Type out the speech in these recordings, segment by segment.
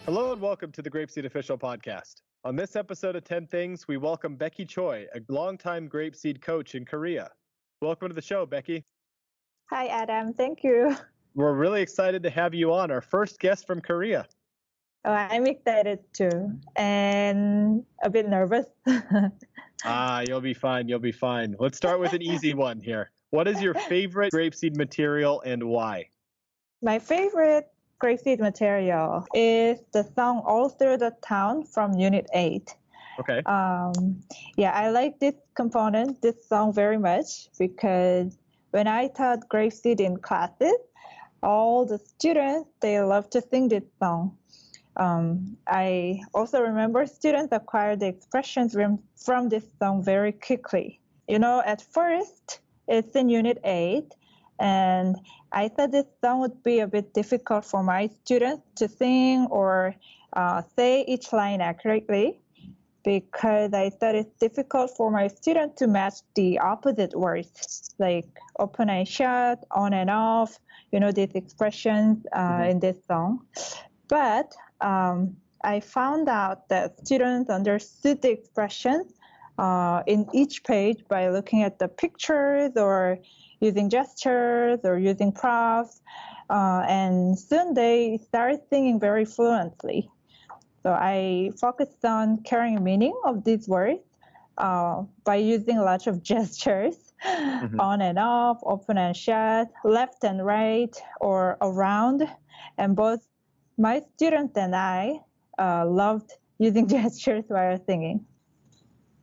Hello and welcome to the GrapeSEED Official Podcast. On this episode of 10 Things, we welcome Becky Choi, a longtime GrapeSEED coach in Korea. Welcome to the show, Becky. Hi, Adam. Thank you. We're really excited to have you on, our first guest from Korea. Oh, I'm excited too, and a bit nervous. You'll be fine. You'll be fine. Let's start with an easy one here. What is your favorite GrapeSEED material and why? My favorite GrapeSEED material is the song All Through the Town from Unit 8. Okay. I like this song very much because when I taught GrapeSEED in classes, all the students, they love to sing this song. I also remember students acquire the expressions from this song very quickly. At first, it's in Unit 8, and I thought this song would be a bit difficult for my students to sing or say each line accurately because I thought it's difficult for my students to match the opposite words, like open and shut, on and off, these expressions in this song. But I found out that students understood the expressions in each page by looking at the pictures or using gestures or using props, and soon they started singing very fluently. So I focused on carrying meaning of these words by using lots of gestures, on and off, open and shut, left and right, or around. And both my students and I loved using gestures while singing.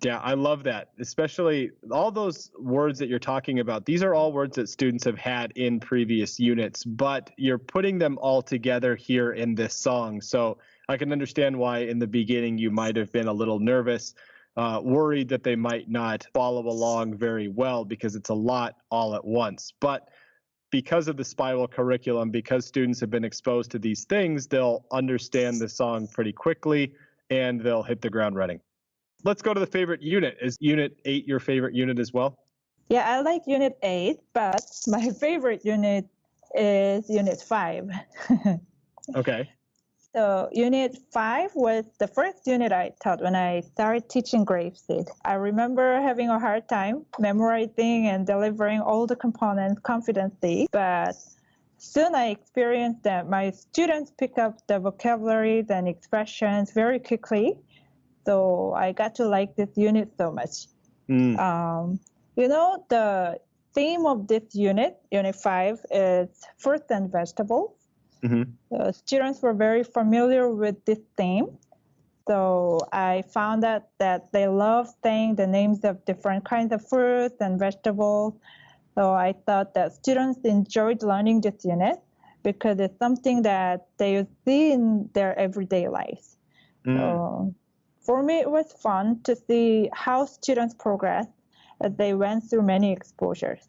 Yeah, I love that. Especially all those words that you're talking about. These are all words that students have had in previous units, but you're putting them all together here in this song. So I can understand why in the beginning you might have been a little nervous, worried that they might not follow along very well because it's a lot all at once. But because of the spiral curriculum, because students have been exposed to these things, they'll understand the song pretty quickly and they'll hit the ground running. Let's go to the favorite unit. Is Unit 8 your favorite unit as well? Yeah, I like Unit 8, but my favorite unit is Unit 5. Okay. So Unit 5 was the first unit I taught when I started teaching GrapeSEED. I remember having a hard time memorizing and delivering all the components confidently, but soon I experienced that my students pick up the vocabularies and expressions very quickly. So I got to like this unit so much. The theme of this unit, Unit 5, is fruits and vegetables. The students were very familiar with this theme. So I found out that they love saying the names of different kinds of fruits and vegetables. So I thought that students enjoyed learning this unit because it's something that they see in their everyday lives. So for me, it was fun to see how students progressed as they went through many exposures.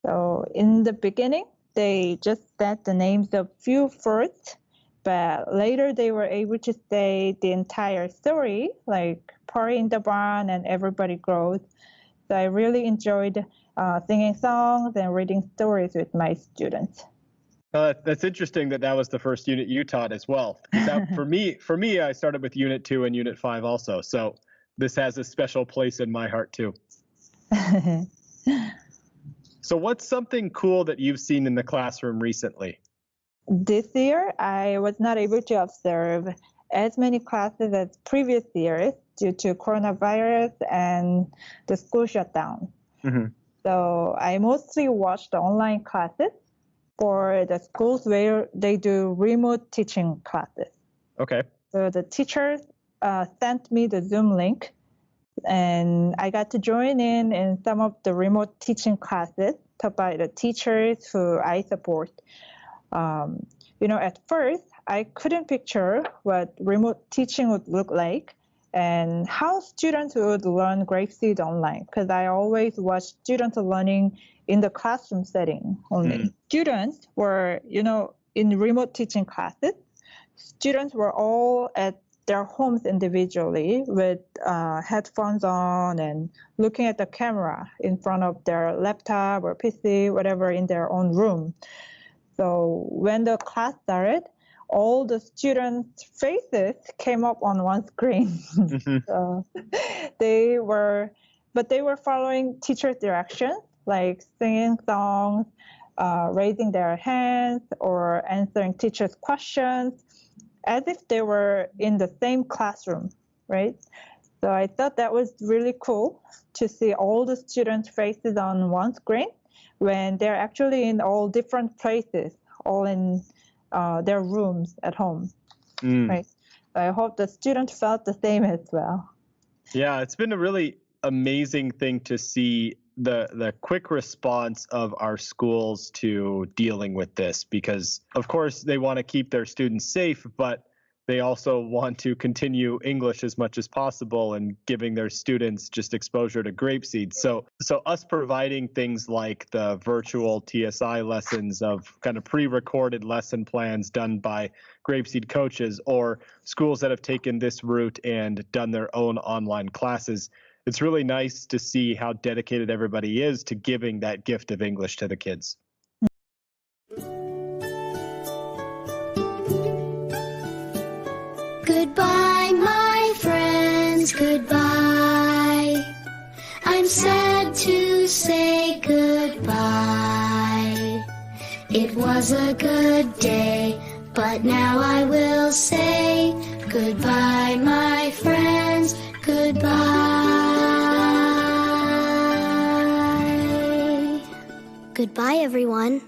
So in the beginning, they just said the names of few fruits, but later they were able to say the entire story, like Party in the Barn and Everybody Grows. So I really enjoyed singing songs and reading stories with my students. That's interesting that was the first unit you taught as well. For me, I started with Unit 2 and Unit 5 also. So this has a special place in my heart too. So what's something cool that you've seen in the classroom recently? This year, I was not able to observe as many classes as previous years due to coronavirus and the school shutdown. So I mostly watched the online classes for the schools where they do remote teaching classes. Okay. So the teachers sent me the Zoom link, and I got to join in some of the remote teaching classes taught by the teachers who I support. At first, I couldn't picture what remote teaching would look like and how students would learn GrapeSEED online, because I always watch students learning in the classroom setting only. Students were, in remote teaching classes, students were all at their homes individually with headphones on and looking at the camera in front of their laptop or PC, whatever, in their own room. So when the class started, all the students' faces came up on one screen. Mhm. So they were following teacher's directions, like singing songs, raising their hands, or answering teacher's questions, as if they were in the same classroom, right? So I thought that was really cool to see all the students' faces on one screen when they're actually in all different places, all in their rooms at home, right? So I hope the students felt the same as well. Yeah, it's been a really amazing thing to see the quick response of our schools to dealing with this, because of course they want to keep their students safe, but they also want to continue English as much as possible and giving their students just exposure to GrapeSEED. So us providing things like the virtual TSI lessons of kind of pre-recorded lesson plans done by GrapeSEED coaches, or schools that have taken this route and done their own online classes. It's really nice to see how dedicated everybody is to giving that gift of English to the kids. Goodbye, my friends, goodbye. I'm sad to say goodbye. It was a good day, but now I will say goodbye, my friends, goodbye. Goodbye, everyone.